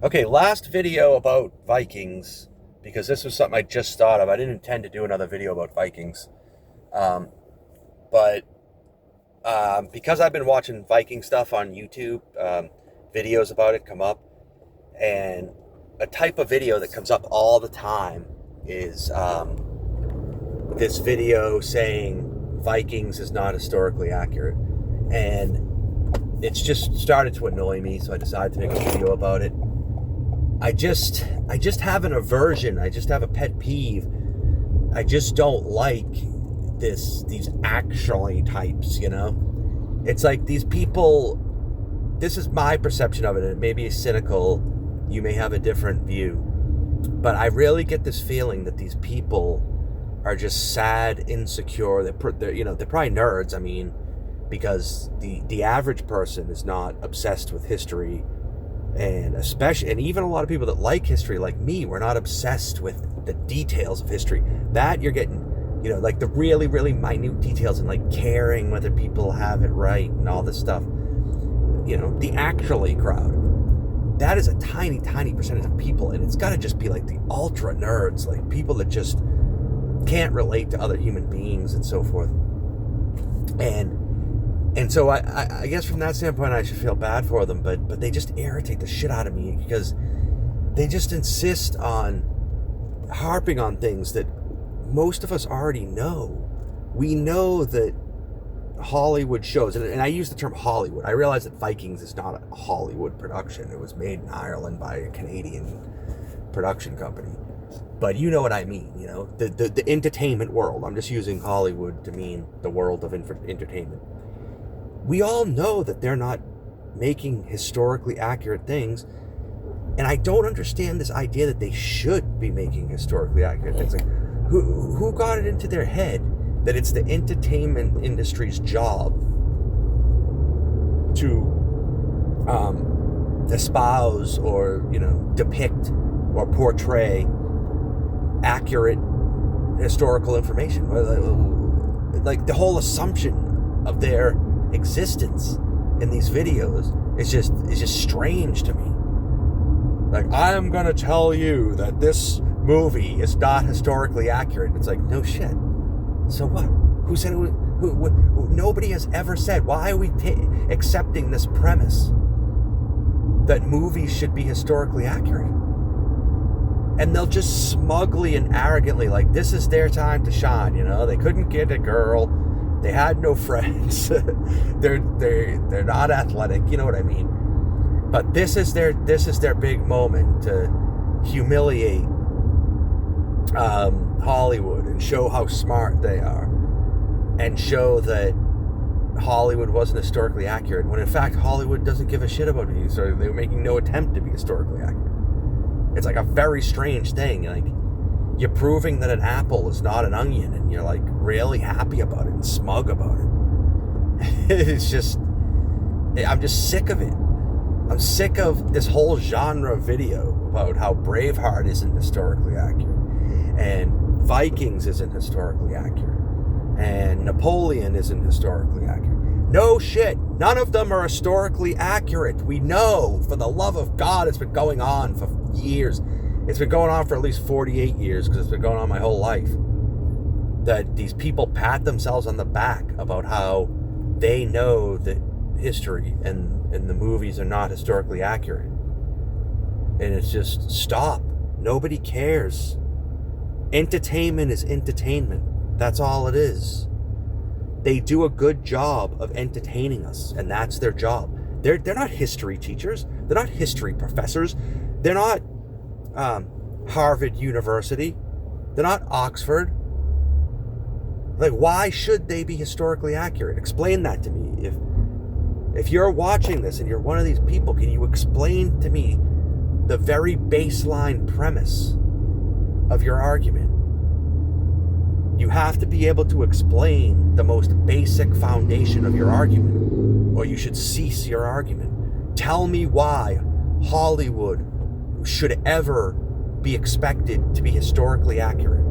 Okay, last video about Vikings, because this was something I just thought of. I didn't intend to do another video about Vikings. Um, but because I've been watching Viking stuff on YouTube, videos about it come up. And a type of video that comes up all the time is this video saying Vikings is not historically accurate. And it's just started to annoy me, so I decided to make a video about it. I just have an aversion. I just have a pet peeve. I just don't like these actually types, you know? It's like these people, this is my perception of it, and it may be cynical. You may have a different view. But I really get this feeling that these people are just sad, insecure. They're probably nerds, I mean, because the average person is not obsessed with history. And even a lot of people that like history, like me, we're not obsessed with the details of history. That you're getting, like the really, really minute details and like caring whether people have it right and all this stuff. The actually crowd. That is a tiny, tiny percentage of people, and it's got to just be like the ultra nerds, like people that just can't relate to other human beings and so forth. And so I guess from that standpoint, I should feel bad for them, but they just irritate the shit out of me because they just insist on harping on things that most of us already know. We know that Hollywood shows, and I use the term Hollywood. I realize that Vikings is not a Hollywood production. It was made in Ireland by a Canadian production company. But you know what I mean, the entertainment world. I'm just using Hollywood to mean the world of entertainment. We all know that they're not making historically accurate things, and I don't understand this idea that they should be making historically accurate things. Like, who got it into their head that it's the entertainment industry's job to espouse or depict or portray accurate historical information? Like the whole assumption of their existence in these videos is just strange to me. Like, I'm gonna tell you that this movie is not historically accurate. It's like, no shit. So what? Who said it was? Who nobody has ever said. Why are we accepting this premise that movies should be historically accurate? And they'll just smugly and arrogantly, like, this is their time to shine. They couldn't get a girl. They had no friends. they're not athletic. You know what I mean? But this is their big moment to humiliate Hollywood and show how smart they are, and show that Hollywood wasn't historically accurate, when in fact Hollywood doesn't give a shit about it. So they were making no attempt to be historically accurate. It's like a very strange thing. Like, you're proving that an apple is not an onion, and you're like really happy about it and smug about it. It's just, I'm just sick of it. I'm sick of this whole genre video about how Braveheart isn't historically accurate, and Vikings isn't historically accurate, and Napoleon isn't historically accurate. No shit. None of them are historically accurate. We know, for the love of God, it's been going on for years. It's been going on for at least 48 years, because it's been going on my whole life, that these people pat themselves on the back about how they know that history and the movies are not historically accurate. And it's just, stop. Nobody cares. Entertainment is entertainment. That's all it is. They do a good job of entertaining us, and that's their job. They're not history teachers. They're not history professors. They're not Harvard University. They're not Oxford. Like, why should they be historically accurate? Explain that to me. If you're watching this and you're one of these people, can you explain to me the very baseline premise of your argument? You have to be able to explain the most basic foundation of your argument, or you should cease your argument. Tell me why Hollywood should ever be expected to be historically accurate.